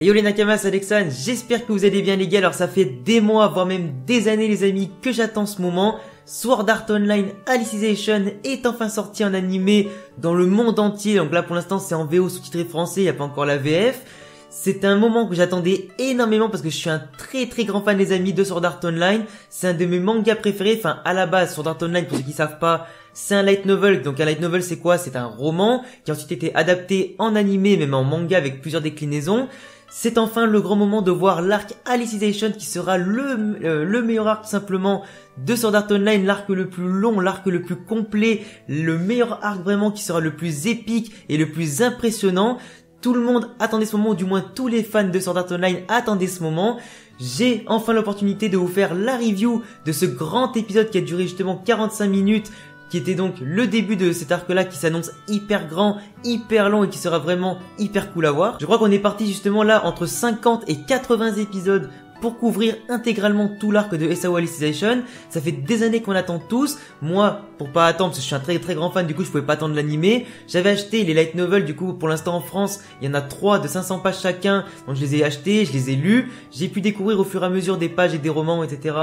Yo les Nakamas, c'est Alexandre, j'espère que vous allez bien les gars. Alors ça fait des mois, voire même des années les amis, que j'attends ce moment. Sword Art Online Alicization est enfin sorti en animé dans le monde entier. Donc là pour l'instant c'est en VO sous-titré français, il n'y a pas encore la VF. C'est un moment que j'attendais énormément parce que je suis un très grand fan les amis de Sword Art Online. C'est un de mes mangas préférés, enfin à la base Sword Art Online pour ceux qui savent pas, c'est un light novel. Donc un light novel c'est quoi? C'est un roman qui a ensuite été adapté en animé, même en manga avec plusieurs déclinaisons. C'est enfin le grand moment de voir l'arc Alicization qui sera le meilleur arc tout simplement de Sword Art Online, l'arc le plus long, l'arc le plus complet, le meilleur arc vraiment qui sera le plus épique et le plus impressionnant. Tout le monde attendait ce moment, ou du moins tous les fans de Sword Art Online attendaient ce moment. J'ai enfin l'opportunité de vous faire la review de ce grand épisode qui a duré justement 45 minutes, qui était donc le début de cet arc-là qui s'annonce hyper grand, hyper long et qui sera vraiment hyper cool à voir. Je crois qu'on est parti justement là entre 50 et 80 épisodes pour couvrir intégralement tout l'arc de SAO Alicization. Ça fait des années qu'on attend tous. Moi, pour pas attendre, parce que je suis un très grand fan, du coup je pouvais pas attendre l'animé. J'avais acheté les light novels, du coup pour l'instant en France, il y en a 3 de 500 pages chacun. Donc je les ai achetés, je les ai lus. J'ai pu découvrir au fur et à mesure des pages et des romans, etc.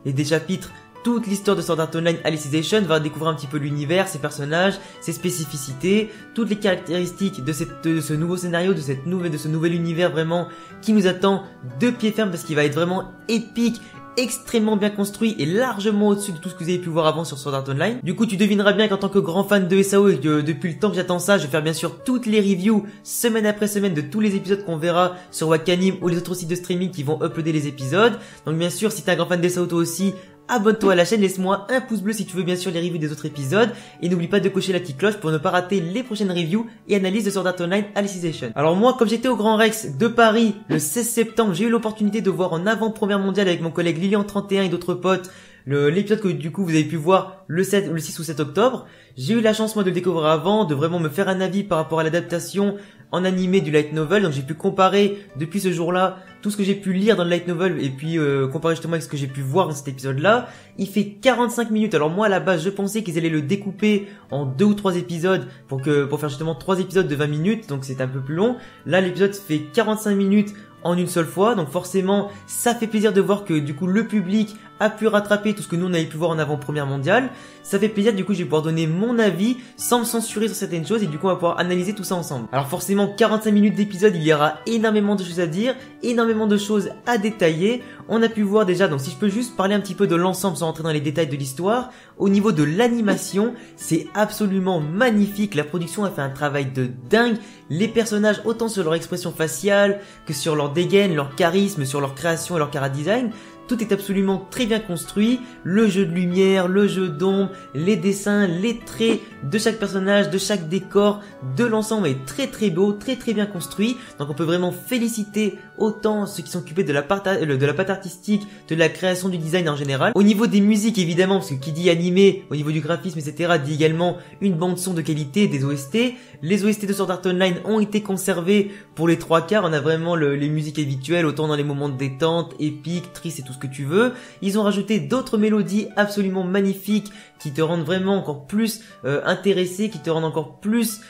et des chapitres. Toute l'histoire de Sword Art Online Alicization va découvrir un petit peu l'univers, ses personnages, ses spécificités, toutes les caractéristiques de ce nouveau scénario, de ce nouvel univers vraiment qui nous attend de pied ferme parce qu'il va être vraiment épique, extrêmement bien construit et largement au-dessus de tout ce que vous avez pu voir avant sur Sword Art Online. Du coup, tu devineras bien qu'en tant que grand fan de SAO et que depuis le temps que j'attends ça, je vais faire bien sûr toutes les reviews semaine après semaine de tous les épisodes qu'on verra sur Wakanim ou les autres sites de streaming qui vont uploader les épisodes. Donc bien sûr, si t'es un grand fan de SAO toi aussi, abonne-toi à la chaîne, laisse-moi un pouce bleu si tu veux bien sûr les reviews des autres épisodes et n'oublie pas de cocher la petite cloche pour ne pas rater les prochaines reviews et analyses de Sword Art Online Alicization. Alors moi, comme j'étais au Grand Rex de Paris le 16 septembre, j'ai eu l'opportunité de voir en avant-première mondiale avec mon collègue Lilian31 et d'autres potes l'épisode que du coup vous avez pu voir le 6 ou 7 octobre. J'ai eu la chance moi de le découvrir avant, de vraiment me faire un avis par rapport à l'adaptation en animé du light novel. Donc j'ai pu comparer depuis ce jour-là tout ce que j'ai pu lire dans le light novel et puis comparer justement avec ce que j'ai pu voir dans cet épisode-là. Il fait 45 minutes. Alors moi à la base je pensais qu'ils allaient le découper en 2 ou 3 épisodes pour faire justement 3 épisodes de 20 minutes. Donc c'est un peu plus long. Là l'épisode fait 45 minutes en une seule fois, donc forcément ça fait plaisir de voir que du coup le public a pu rattraper tout ce que nous on avait pu voir en avant-première mondiale. Ça fait plaisir, du coup je vais pouvoir donner mon avis sans me censurer sur certaines choses et du coup on va pouvoir analyser tout ça ensemble. Alors forcément 45 minutes d'épisode, il y aura énormément de choses à dire, énormément de choses à détailler. On a pu voir déjà, donc si je peux juste parler un petit peu de l'ensemble sans rentrer dans les détails de l'histoire, au niveau de l'animation, c'est absolument magnifique, la production a fait un travail de dingue, les personnages autant sur leur expression faciale que sur leur dégaine, leur charisme, sur leur création et leur chara-design. Tout est absolument très bien construit, le jeu de lumière, le jeu d'ombre, les dessins, les traits de chaque personnage, de chaque décor, de l'ensemble est très beau, très bien construit. Donc on peut vraiment féliciter autant ceux qui sont occupés de la patte artistique, de la création du design en général. Au niveau des musiques évidemment, parce que qui dit animé, au niveau du graphisme etc. dit également une bande son de qualité, des OST. Les OST de Sword Art Online ont été conservés pour les 3/4, on a vraiment les musiques habituelles, autant dans les moments de détente, épiques, tristes et tout ce que tu veux. Ils ont rajouté d'autres mélodies absolument magnifiques qui te rendent vraiment encore plus intéressé, qui te rendent encore plus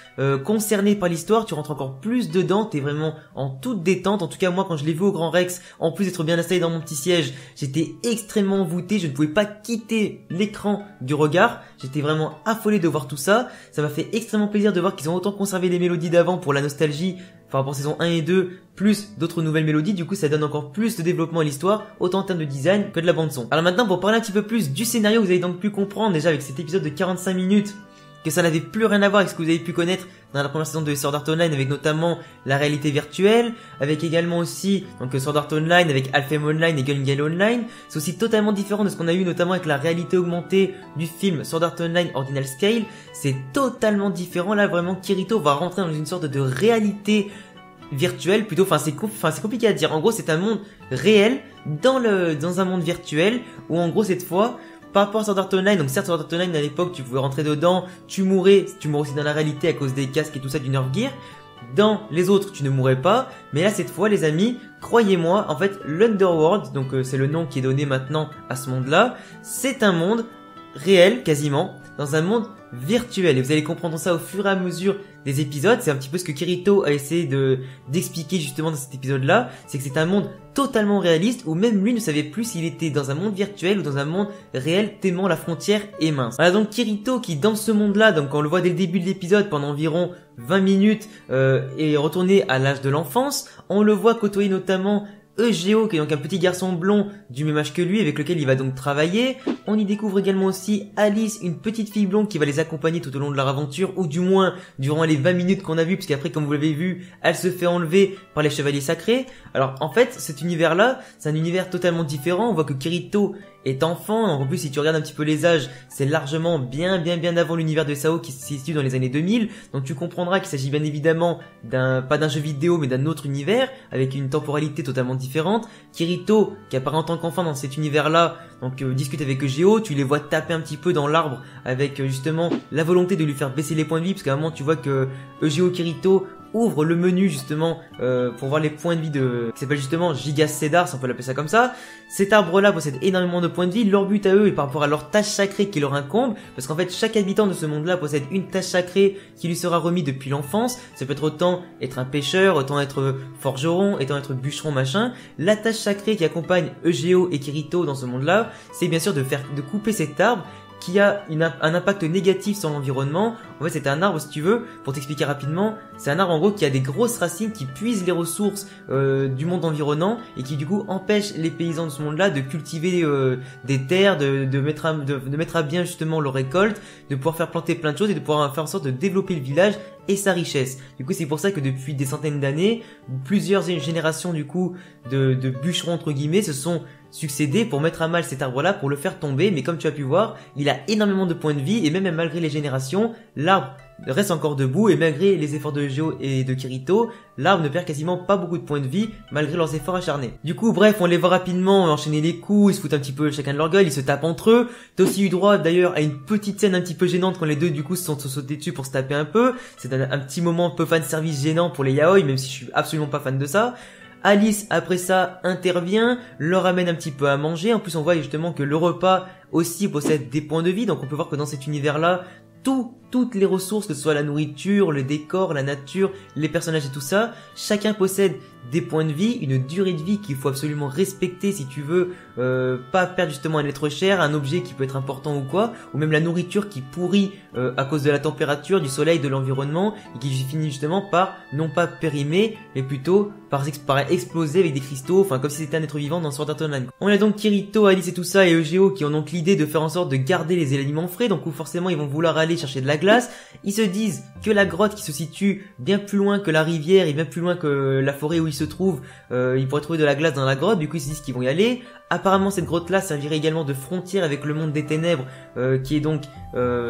concerné par l'histoire, tu rentres encore plus dedans, t'es vraiment en toute détente. En tout cas moi quand je l'ai vu au Grand Rex, en plus d'être bien installé dans mon petit siège, j'étais extrêmement envoûté, je ne pouvais pas quitter l'écran du regard, j'étais vraiment affolé de voir tout ça. Ça m'a fait extrêmement plaisir de voir qu'ils ont autant conservé les mélodies d'avant pour la nostalgie par rapport à saison 1 et 2, plus d'autres nouvelles mélodies, du coup ça donne encore plus de développement à l'histoire, autant en termes de design que de la bande son. Alors maintenant pour parler un petit peu plus du scénario, vous avez donc pu comprendre déjà avec cet épisode de 45 minutes que ça n'avait plus rien à voir avec ce que vous avez pu connaître dans la première saison de Sword Art Online, avec notamment la réalité virtuelle, avec également aussi donc Sword Art Online, avec Alphem Online et Gun Gale Online. C'est aussi totalement différent de ce qu'on a eu notamment avec la réalité augmentée du film Sword Art Online Ordinal Scale. C'est totalement différent, là vraiment Kirito va rentrer dans une sorte de réalité virtuelle plutôt, c'est compliqué à dire. En gros c'est un monde réel dans un monde virtuel où en gros cette fois par rapport à Sword Art Online, donc certes Sword Art Online à l'époque tu pouvais rentrer dedans, tu mourais aussi dans la réalité à cause des casques et tout ça du Nerve Gear. Dans les autres tu ne mourrais pas, mais là cette fois les amis, croyez-moi, en fait l'Underworld, donc c'est le nom qui est donné maintenant à ce monde là, c'est un monde réel quasiment, dans un monde virtuel. Et vous allez comprendre ça au fur et à mesure des épisodes. C'est un petit peu ce que Kirito a essayé d'expliquer justement dans cet épisode-là. C'est que c'est un monde totalement réaliste où même lui ne savait plus s'il était dans un monde virtuel ou dans un monde réel tellement la frontière est mince. Voilà donc Kirito qui dans ce monde-là, donc on le voit dès le début de l'épisode pendant environ 20 minutes est retourné à l'âge de l'enfance. On le voit côtoyer notamment Eugeo, qui est donc un petit garçon blond du même âge que lui, avec lequel il va donc travailler. On y découvre également aussi Alice, une petite fille blonde qui va les accompagner tout au long de leur aventure, ou du moins durant les 20 minutes qu'on a vu, parce qu'après, comme vous l'avez vu, elle se fait enlever par les chevaliers sacrés. Alors en fait, cet univers-là, c'est un univers totalement différent. On voit que Kirito est enfant. En plus, si tu regardes un petit peu les âges, c'est largement bien avant l'univers de Sao qui se situe dans les années 2000. Donc tu comprendras qu'il s'agit bien évidemment pas d'un jeu vidéo, mais d'un autre univers avec une temporalité totalement différente. Kirito, qui apparaît en tant qu'enfant dans cet univers-là, donc discute avec Eugeo, tu les vois taper un petit peu dans l'arbre avec justement la volonté de lui faire baisser les points de vie, parce qu'à un moment tu vois que Eugeo Kirito ouvre le menu justement pour voir les points de vie qui s'appelle justement Gigas Cedar, si on peut l'appeler ça comme ça. Cet arbre-là possède énormément de points de vie. Leur but à eux est par rapport à leur tâche sacrée qui leur incombe, parce qu'en fait chaque habitant de ce monde-là possède une tâche sacrée qui lui sera remise depuis l'enfance. Ça peut être autant être un pêcheur, autant être forgeron, autant être bûcheron machin. La tâche sacrée qui accompagne Eugeo et Kirito dans ce monde-là, c'est bien sûr de couper cet arbre qui a un impact négatif sur l'environnement. En fait, c'est un arbre, si tu veux, pour t'expliquer rapidement, c'est un arbre en gros qui a des grosses racines qui puisent les ressources du monde environnant et qui du coup empêche les paysans de ce monde-là de cultiver des terres, de mettre à bien justement leur récolte, de pouvoir faire planter plein de choses et de pouvoir faire en sorte de développer le village et sa richesse. Du coup, c'est pour ça que depuis des centaines d'années, plusieurs générations du coup de bûcherons entre guillemets se sont succédés pour mettre à mal cet arbre-là, pour le faire tomber. Mais comme tu as pu voir, il a énormément de points de vie et même malgré les générations, l'arbre reste encore debout et malgré les efforts de Eugeo et de Kirito, l'arbre ne perd quasiment pas beaucoup de points de vie malgré leurs efforts acharnés. Du coup, bref, on les voit rapidement enchaîner les coups, ils se foutent un petit peu chacun de leur gueule, ils se tapent entre eux. T'as aussi eu droit d'ailleurs à une petite scène un petit peu gênante quand les deux du coup se sont sautés dessus pour se taper un peu. C'est un petit moment un peu fan service gênant pour les yaoi, même si je suis absolument pas fan de ça. Alice, après ça, intervient, leur amène un petit peu à manger. En plus, on voit justement que le repas aussi possède des points de vie. Donc on peut voir que dans cet univers-là, toutes les ressources, que ce soit la nourriture, le décor, la nature, les personnages et tout ça, chacun possède des points de vie, une durée de vie qu'il faut absolument respecter si tu veux pas perdre justement un être cher, un objet qui peut être important ou quoi, ou même la nourriture qui pourrit à cause de la température, du soleil, de l'environnement, et qui finit justement par non pas périmer, mais plutôt par exploser avec des cristaux, enfin comme si c'était un être vivant dans Sword Art Online. On a donc Kirito, Alice et tout ça, et Eugeo qui ont donc l'idée de faire en sorte de garder les aliments frais, donc où forcément ils vont vouloir aller chercher de la glace. Ils se disent que la grotte qui se situe bien plus loin que la rivière et bien plus loin que la forêt où ils se trouvent, ils pourraient trouver de la glace dans la grotte, du coup ils se disent qu'ils vont y aller. Apparemment cette grotte-là servirait également de frontière avec le monde des ténèbres, qui est donc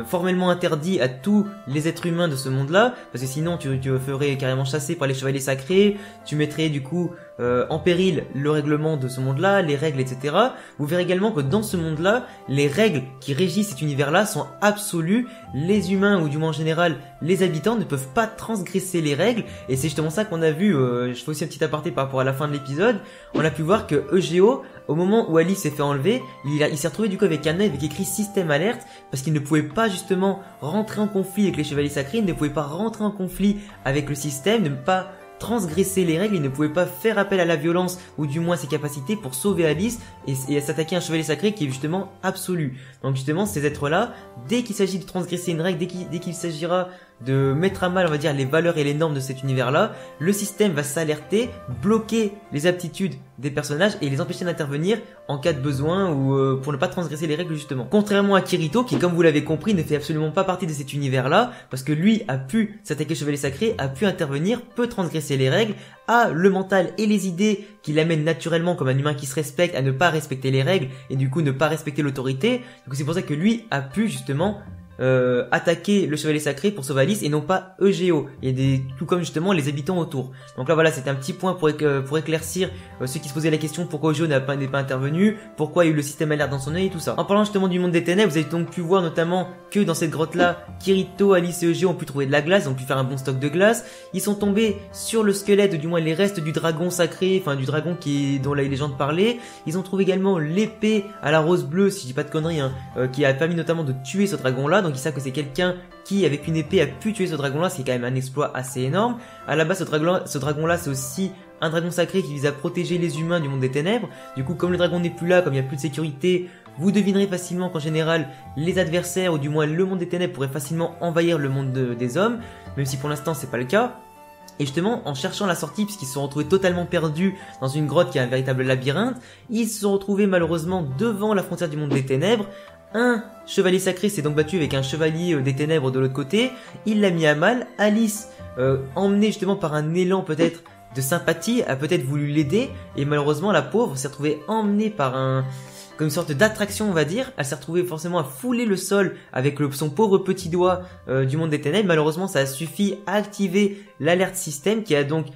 formellement interdit à tous les êtres humains de ce monde-là, parce que sinon tu ferais carrément chasser par les chevaliers sacrés, tu mettrais du coup en péril le règlement de ce monde-là, les règles, etc. Vous verrez également que dans ce monde-là, les règles qui régissent cet univers-là sont absolues. Les humains, ou du moins en général, les habitants ne peuvent pas transgresser les règles, et c'est justement ça qu'on a vu, je fais aussi un petit aparté par rapport à la fin de l'épisode, on a pu voir que Eugeo, au moment où Alice s'est fait enlever, il s'est retrouvé du coup avec un œil avec écrit système alerte, parce qu'il ne pouvait pas justement rentrer en conflit avec les chevaliers sacrés, il ne pouvait pas rentrer en conflit avec le système, ne pas transgresser les règles, il ne pouvait pas faire appel à la violence ou du moins ses capacités pour sauver Alice et s'attaquer à un chevalier sacré qui est justement absolu. Donc justement ces êtres-là, dès qu'il s'agit de transgresser une règle, dès qu'il s'agira de mettre à mal, on va dire, les valeurs et les normes de cet univers-là, le système va s'alerter, bloquer les aptitudes des personnages et les empêcher d'intervenir en cas de besoin ou pour ne pas transgresser les règles justement. Contrairement à Kirito qui, comme vous l'avez compris, ne fait absolument pas partie de cet univers-là parce que lui a pu s'attaquer au chevalier sacré, a pu intervenir, peut transgresser les règles, a le mental et les idées qui l'amènent naturellement comme un humain qui se respecte à ne pas respecter les règles et du coup ne pas respecter l'autorité. Donc c'est pour ça que lui a pu justement attaquer le chevalier sacré pour sauver Alice et non pas Eugeo, et tout comme justement les habitants autour. Donc là voilà, c'était un petit point pour éclaircir ceux qui se posaient la question pourquoi Eugeo n'est pas intervenu, pourquoi il y a eu le système alerte dans son œil et tout ça. En parlant justement du monde des ténèbres, vous avez donc pu voir notamment que dans cette grotte là, Kirito, Alice et Eugeo ont pu trouver de la glace, ont pu faire un bon stock de glace. Ils sont tombés sur le squelette, du moins les restes du dragon sacré, enfin du dragon dont la légende parlait. Ils ont trouvé également l'épée à la rose bleue, si je dis pas de conneries, qui a permis notamment de tuer ce dragon là. Donc ils savent que c'est quelqu'un qui avec une épée a pu tuer ce dragon là, ce qui est quand même un exploit assez énorme. À la base, ce dragon là c'est aussi un dragon sacré qui vise à protéger les humains du monde des ténèbres. Du coup, comme le dragon n'est plus là, comme il n'y a plus de sécurité, vous devinerez facilement qu'en général, les adversaires, ou du moins le monde des ténèbres, pourraient facilement envahir le monde des hommes, même si pour l'instant c'est pas le cas. Et justement, en cherchant la sortie, puisqu'ils se sont retrouvés totalement perdus dans une grotte qui est un véritable labyrinthe, ils se sont retrouvés malheureusement devant la frontière du monde des ténèbres. Un chevalier sacré s'est donc battu avec un chevalier des ténèbres de l'autre côté, il l'a mis à mal. Alice, emmenée justement par un élan peut-être de sympathie, a peut-être voulu l'aider, et malheureusement la pauvre s'est retrouvée emmenée par comme une sorte d'attraction on va dire. Elle s'est retrouvée forcément à fouler le sol avec son pauvre petit doigt du monde des ténèbres. Malheureusement ça a suffi à activer l'alerte système qui a donc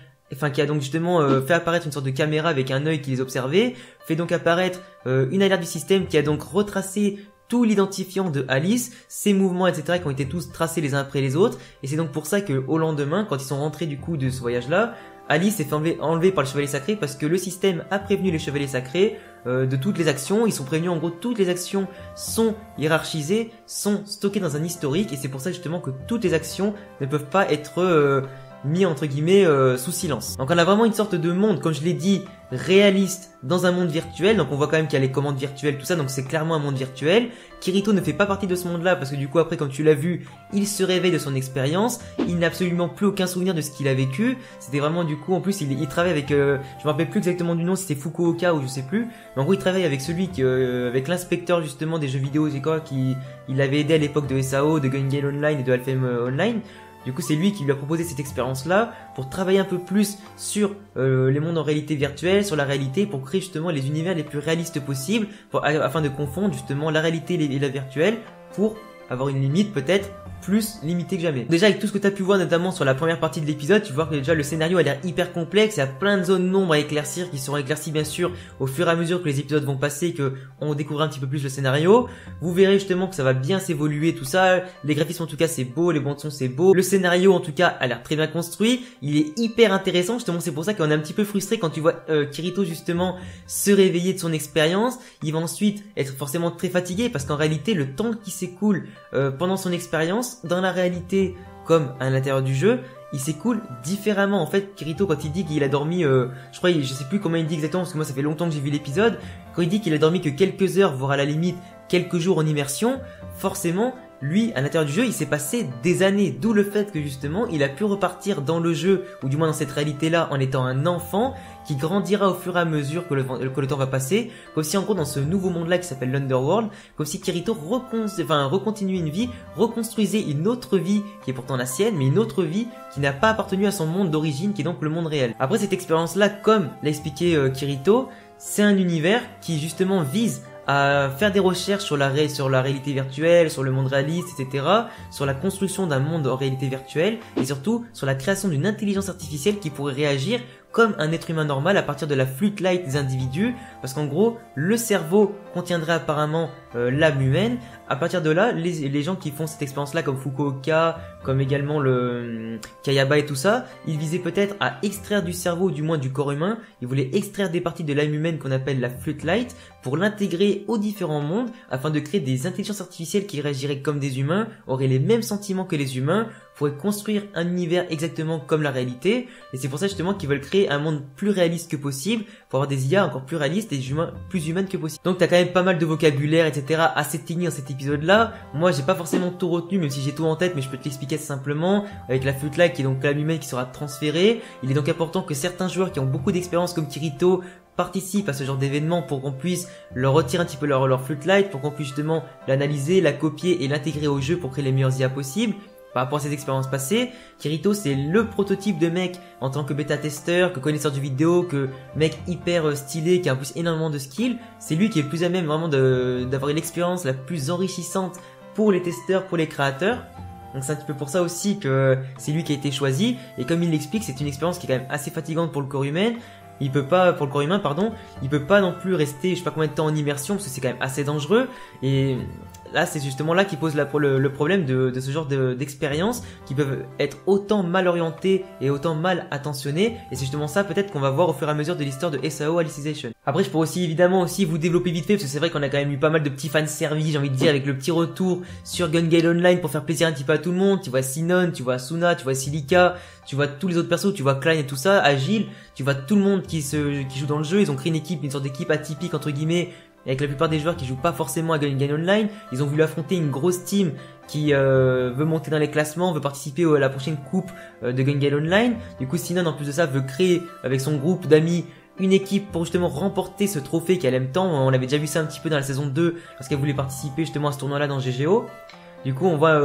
justement fait apparaître une sorte de caméra avec un œil qui les observait, fait donc apparaître une alerte du système qui a donc retracé tout l'identifiant de Alice, ses mouvements, etc. qui ont été tous tracés les uns après les autres. Et c'est donc pour ça que au lendemain, quand ils sont rentrés du coup de ce voyage-là, Alice s'est fait enlever par le chevalier sacré parce que le système a prévenu les chevaliers sacrés de toutes les actions. Ils sont prévenus, en gros, toutes les actions sont hiérarchisées, sont stockées dans un historique, et c'est pour ça justement que toutes les actions ne peuvent pas être mis entre guillemets sous silence. Donc on a vraiment une sorte de monde, comme je l'ai dit, réaliste dans un monde virtuel. Donc on voit quand même qu'il y a les commandes virtuelles, tout ça, donc c'est clairement un monde virtuel. Kirito ne fait pas partie de ce monde là parce que du coup après, comme tu l'as vu, il se réveille de son expérience, il n'a absolument plus aucun souvenir de ce qu'il a vécu. C'était vraiment du coup, en plus il travaille avec, je me rappelle plus exactement du nom, si c'était Fukuoka ou je sais plus, mais en gros il travaille avec celui avec l'inspecteur justement des jeux vidéo, c'est quoi, qui il avait aidé à l'époque de SAO, de Gun Gale Online et de Alpha Online. Du coup, c'est lui qui lui a proposé cette expérience-là pour travailler un peu plus sur les mondes en réalité virtuelle, sur la réalité, pour créer justement les univers les plus réalistes possibles, afin de confondre justement la réalité et la virtuelle, pour avoir une limite peut-être plus limitée que jamais. Déjà avec tout ce que tu as pu voir notamment sur la première partie de l'épisode, tu vois que déjà le scénario a l'air hyper complexe, il y a plein de zones d'ombre à éclaircir qui seront éclaircies bien sûr au fur et à mesure que les épisodes vont passer et que on découvrira un petit peu plus le scénario. Vous verrez justement que ça va bien s'évoluer tout ça, les graphismes en tout cas c'est beau, les bandes son c'est beau, le scénario en tout cas a l'air très bien construit, il est hyper intéressant justement, c'est pour ça qu'on est un petit peu frustré quand tu vois Kirito justement se réveiller de son expérience. Il va ensuite être forcément très fatigué parce qu'en réalité le temps qui s'écoule pendant son expérience dans la réalité comme à l'intérieur du jeu, il s'écoule différemment. En fait, Kirito, quand il dit qu'il a dormi, je crois, je sais plus comment il dit exactement parce que moi ça fait longtemps que j'ai vu l'épisode, quand il dit qu'il a dormi que quelques heures, voire à la limite quelques jours en immersion, forcément, lui, à l'intérieur du jeu, il s'est passé des années, d'où le fait que justement, il a pu repartir dans le jeu, ou du moins dans cette réalité-là, en étant un enfant, qui grandira au fur et à mesure que le temps va passer, comme si en gros dans ce nouveau monde-là qui s'appelle l'Underworld, comme si Kirito recontinuait une vie, reconstruisait une autre vie qui est pourtant la sienne, mais une autre vie qui n'a pas appartenu à son monde d'origine, qui est donc le monde réel. Après cette expérience-là, comme l'a expliqué Kirito, c'est un univers qui justement vise à faire des recherches sur la réalité virtuelle, sur le monde réaliste, etc., sur la construction d'un monde en réalité virtuelle, et surtout sur la création d'une intelligence artificielle qui pourrait réagir comme un être humain normal à partir de la flûte light des individus, parce qu'en gros, le cerveau contiendrait apparemment l'âme humaine. À partir de là, les gens qui font cette expérience-là, comme Fukuoka, comme également le Kayaba et tout ça, ils visaient peut-être à extraire du cerveau, ou du moins du corps humain, ils voulaient extraire des parties de l'âme humaine qu'on appelle la flûte light, pour l'intégrer aux différents mondes, afin de créer des intelligences artificielles qui réagiraient comme des humains, auraient les mêmes sentiments que les humains, pourraient construire un univers exactement comme la réalité, et c'est pour ça justement qu'ils veulent créer un monde plus réaliste que possible, pour avoir des IA encore plus réalistes et des humains plus humaines que possible. Donc t'as quand même pas mal de vocabulaire, etc. assez technique dans cet épisode-là. Moi j'ai pas forcément tout retenu, même si j'ai tout en tête, mais je peux te l'expliquer simplement, avec la flûte light qui est donc l'âme humaine qui sera transférée. Il est donc important que certains joueurs qui ont beaucoup d'expérience comme Kirito participent à ce genre d'événement pour qu'on puisse leur retirer un petit peu leur flûte light, pour qu'on puisse justement l'analyser, la copier et l'intégrer au jeu pour créer les meilleures IA possibles. Par rapport à ses expériences passées, Kirito c'est le prototype de mec en tant que bêta-testeur, que connaisseur du vidéo, que mec hyper stylé, qui a en plus énormément de skills. C'est lui qui est le plus à même vraiment d'avoir une expérience la plus enrichissante pour les testeurs, pour les créateurs. Donc c'est un petit peu pour ça aussi que c'est lui qui a été choisi. Et comme il l'explique, c'est une expérience qui est quand même assez fatigante pour le corps humain. Il peut pas, pour le corps humain, pardon, il peut pas non plus rester, je sais pas combien de temps en immersion parce que c'est quand même assez dangereux. Et là, c'est justement là qui pose le problème de ce genre d'expériences qui peuvent être autant mal orientées et autant mal attentionnées. Et c'est justement ça peut-être qu'on va voir au fur et à mesure de l'histoire de SAO Alicization. Après, je pourrais aussi évidemment aussi vous développer vite fait parce que c'est vrai qu'on a quand même eu pas mal de petits fanservice, j'ai envie de dire, avec le petit retour sur Gun Gale Online pour faire plaisir un petit peu à tout le monde. Tu vois Sinon, tu vois Asuna, tu vois Silica, tu vois tous les autres persos, tu vois Klein et tout ça, Agile, tu vois tout le monde qui joue dans le jeu. Ils ont créé une équipe, une sorte d'équipe atypique entre guillemets, avec la plupart des joueurs qui jouent pas forcément à Gun Gale Online. Ils ont voulu affronter une grosse team qui veut monter dans les classements, veut participer à la prochaine coupe de Gun Gale Online. Du coup, Sinon, en plus de ça, veut créer avec son groupe d'amis une équipe pour justement remporter ce trophée qu'elle aime tant. On avait déjà vu ça un petit peu dans la saison 2 lorsqu'elle voulait participer justement à ce tournoi-là dans GGO. Du coup, on voit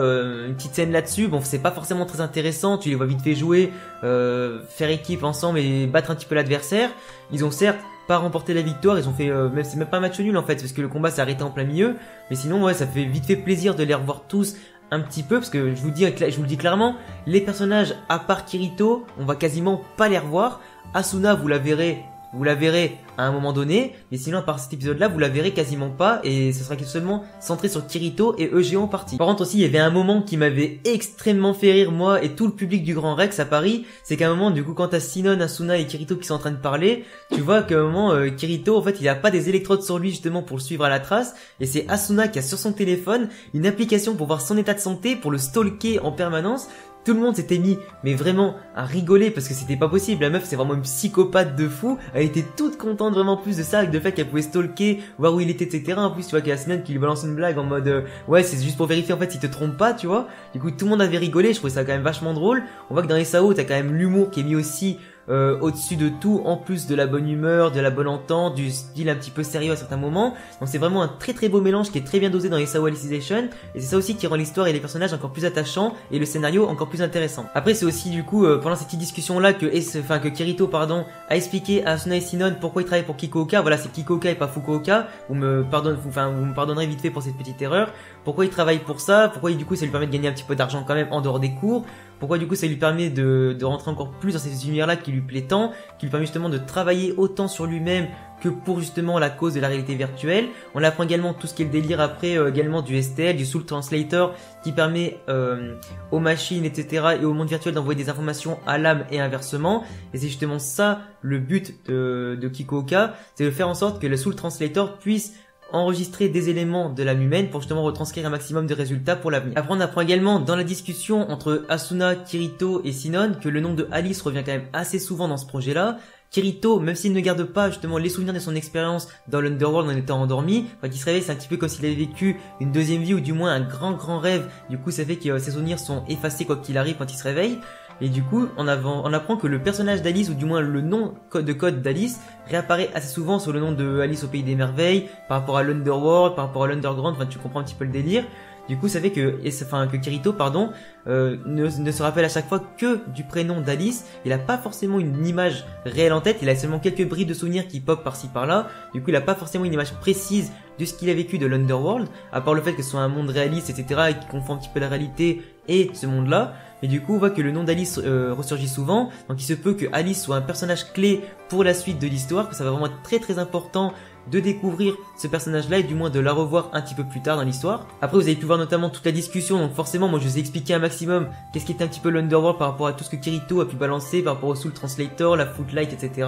une petite scène là-dessus. Bon, c'est pas forcément très intéressant. Tu les vois vite fait jouer, faire équipe ensemble et battre un petit peu l'adversaire. Ils ont certes pas remporté la victoire. Ils ont fait, c'est même pas un match nul en fait, parce que le combat s'est arrêté en plein milieu. Mais sinon, ouais, ça fait vite fait plaisir de les revoir tous un petit peu, parce que je vous le dis clairement, les personnages à part Kirito, on va quasiment pas les revoir. Asuna, vous la verrez à un moment donné, mais sinon à part cet épisode là vous la verrez quasiment pas, et ce sera seulement centré sur Kirito et EGO en partie. Par contre aussi il y avait un moment qui m'avait extrêmement fait rire moi et tout le public du Grand Rex à Paris, c'est qu'à un moment du coup quand t'as Sinon, Asuna et Kirito qui sont en train de parler, tu vois qu'à un moment Kirito en fait il a pas des électrodes sur lui justement pour le suivre à la trace, et c'est Asuna qui a sur son téléphone une application pour voir son état de santé, pour le stalker en permanence. Tout le monde s'était mis, mais vraiment, à rigoler parce que c'était pas possible. La meuf, c'est vraiment une psychopathe de fou. Elle était toute contente vraiment plus de ça, avec le fait qu'elle pouvait stalker, voir où il était, etc. En plus, tu vois qu'il y a Sinon qui lui balance une blague en mode, ouais, c'est juste pour vérifier en fait s'il te trompe pas, tu vois. Du coup, tout le monde avait rigolé. Je trouvais ça quand même vachement drôle. On voit que dans SAO, t'as quand même l'humour qui est mis aussi au-dessus de tout, en plus de la bonne humeur, de la bonne entente, du style un petit peu sérieux à certains moments. Donc c'est vraiment un très très beau mélange qui est très bien dosé dans SAO Alicization, et c'est ça aussi qui rend l'histoire et les personnages encore plus attachants et le scénario encore plus intéressant. Après c'est aussi du coup pendant cette petite discussion là que Kirito a expliqué à Asuna et Sinon pourquoi il travaille pour Kikooka. Voilà, c'est Kikooka et pas Fukuoka. Vous me pardonnerez vite fait pour cette petite erreur. Pourquoi il travaille pour ça, pourquoi du coup ça lui permet de gagner un petit peu d'argent quand même en dehors des cours, pourquoi du coup ça lui permet de rentrer encore plus dans ces univers-là qui lui plaît tant, qui lui permet justement de travailler autant sur lui-même que pour justement la cause de la réalité virtuelle. On apprend également tout ce qui est le délire après également du STL, du Soul Translator, qui permet aux machines, etc. et au monde virtuel d'envoyer des informations à l'âme et inversement. Et c'est justement ça le but de Kikooka, c'est de faire en sorte que le Soul Translator puisse enregistrer des éléments de l'âme humaine pour justement retranscrire un maximum de résultats pour l'avenir. Après on apprend également dans la discussion entre Asuna, Kirito et Sinon que le nom de Alice revient quand même assez souvent dans ce projet-là. Kirito, même s'il ne garde pas justement les souvenirs de son expérience dans l'Underworld en étant endormi, quand il se réveille c'est un petit peu comme s'il avait vécu une deuxième vie ou du moins un grand rêve. Du coup ça fait que ses souvenirs sont effacés quoi qu'il arrive quand il se réveille. Et du coup, on apprend que le personnage d'Alice, ou du moins le nom de code d'Alice, réapparaît assez souvent sur le nom de Alice au Pays des Merveilles, par rapport à l'Underworld, par rapport à l'Underground, enfin tu comprends un petit peu le délire. Du coup, ça fait que Kirito, ne se rappelle à chaque fois que du prénom d'Alice. Il a pas forcément une image réelle en tête, il a seulement quelques bribes de souvenirs qui pop par-ci par-là. Du coup, il a pas forcément une image précise de ce qu'il a vécu de l'Underworld, à part le fait que ce soit un monde réaliste, etc., et qui confond un petit peu la réalité et ce monde-là. Et du coup, on voit que le nom d'Alice ressurgit souvent, donc il se peut que Alice soit un personnage clé pour la suite de l'histoire, que ça va vraiment être très très important de découvrir ce personnage-là et du moins de la revoir un petit peu plus tard dans l'histoire. Après, vous avez pu voir notamment toute la discussion, donc forcément, moi je vous ai expliqué un maximum qu'est-ce qui était un petit peu l'Underworld par rapport à tout ce que Kirito a pu balancer, par rapport au Soul Translator, la Footlight, etc.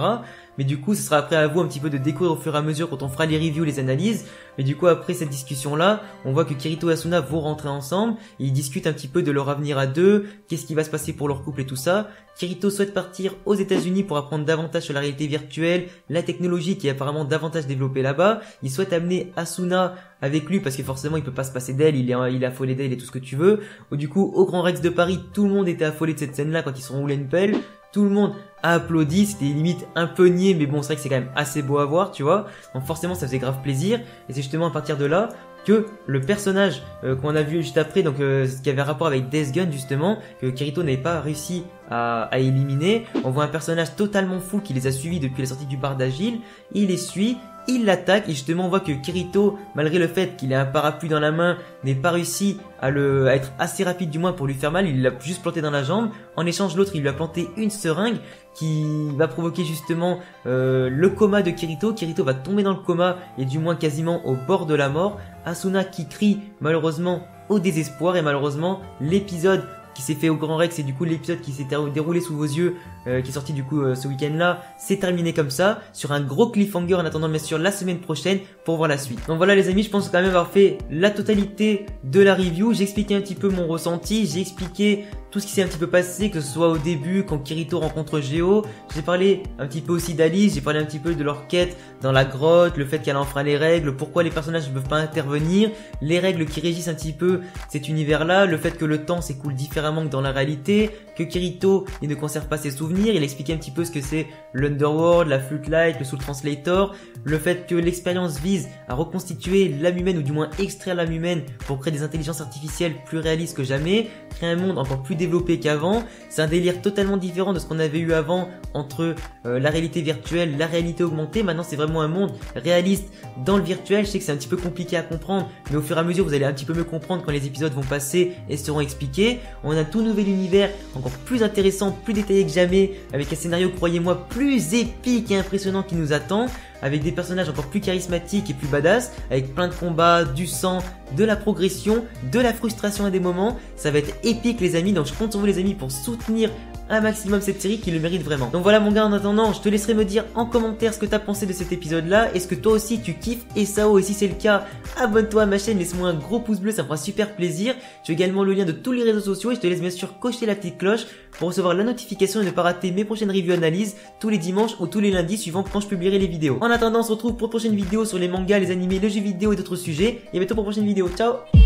Mais du coup, ce sera après à vous un petit peu de découvrir au fur et à mesure quand on fera les reviews, les analyses. Mais du coup, après cette discussion-là, on voit que Kirito et Asuna vont rentrer ensemble, et ils discutent un petit peu de leur avenir à deux, qu'est-ce qui va se passer pour leur couple et tout ça. Kirito souhaite partir aux États-Unis pour apprendre davantage sur la réalité virtuelle, la technologie qui est apparemment davantage développée là-bas. Il souhaite amener Asuna avec lui parce que forcément il peut pas se passer d'elle, il est affolé d'elle et tout ce que tu veux. Ou du coup, au Grand Rex de Paris, tout le monde était affolé de cette scène-là quand ils sont roulés une pelle. Tout le monde a applaudi, c'était limite un peu niais, mais bon, c'est vrai que c'est quand même assez beau à voir, tu vois. Donc forcément, ça faisait grave plaisir. Et c'est justement à partir de là que le personnage qu'on a vu juste après, donc ce qui avait un rapport avec Death Gun justement, que Kirito n'avait pas réussi à éliminer. On voit un personnage totalement fou qui les a suivis depuis la sortie du bar d'Agile. Il les suit, il l'attaque et justement on voit que Kirito, malgré le fait qu'il ait un parapluie dans la main, n'est pas réussi à être assez rapide du moins pour lui faire mal. Il l'a juste planté dans la jambe. En échange, l'autre il lui a planté une seringue qui va provoquer justement le coma de Kirito. Kirito va tomber dans le coma et du moins quasiment au bord de la mort. Asuna qui crie malheureusement au désespoir et malheureusement l'épisode qui s'est fait au Grand Rex et du coup l'épisode qui s'est déroulé sous vos yeux qui est sorti du coup ce week-end là c'est terminé comme ça sur un gros cliffhanger en attendant bien sûr la semaine prochaine pour voir la suite. Donc voilà les amis, je pense quand même avoir fait la totalité de la review. J'ai expliqué un petit peu mon ressenti, j'ai expliqué tout ce qui s'est un petit peu passé, que ce soit au début quand Kirito rencontre Geo. J'ai parlé un petit peu aussi d'Alice, j'ai parlé un petit peu de leur quête dans la grotte, le fait qu'elle enfreint les règles, pourquoi les personnages ne peuvent pas intervenir, les règles qui régissent un petit peu cet univers là, le fait que le temps s'écoule différemment que dans la réalité, que Kirito il ne conserve pas ses souvenirs. Il a expliqué un petit peu ce que c'est l'Underworld, la Flute Light, le Soul Translator, le fait que l'expérience vise à reconstituer l'âme humaine ou du moins extraire l'âme humaine pour créer des intelligences artificielles plus réalistes que jamais, créer un monde encore plus développé qu'avant. C'est un délire totalement différent de ce qu'on avait eu avant entre la réalité virtuelle, la réalité augmentée. Maintenant c'est vraiment un monde réaliste dans le virtuel. Je sais que c'est un petit peu compliqué à comprendre, mais au fur et à mesure vous allez un petit peu mieux comprendre quand les épisodes vont passer et seront expliqués. On a un tout nouvel univers encore plus intéressant, plus détaillé que jamais, avec un scénario, croyez-moi, plus épique et impressionnant qui nous attend, avec des personnages encore plus charismatiques et plus badass, avec plein de combats, du sang, de la progression, de la frustration à des moments. Ça va être épique les amis, donc je compte sur vous les amis pour soutenir un maximum cette série qui le mérite vraiment. Donc voilà mon gars, en attendant, je te laisserai me dire en commentaire ce que t'as pensé de cet épisode là. Est-ce que toi aussi tu kiffes SAO? Et si c'est le cas, abonne-toi à ma chaîne, laisse-moi un gros pouce bleu, ça me fera super plaisir. J'ai également le lien de tous les réseaux sociaux et je te laisse bien sûr cocher la petite cloche pour recevoir la notification et ne pas rater mes prochaines reviews analyses tous les dimanches ou tous les lundis suivant quand je publierai les vidéos. En attendant, on se retrouve pour une prochaine vidéo sur les mangas, les animés, le jeu vidéo et d'autres sujets. Et à bientôt pour une prochaine vidéo. Ciao!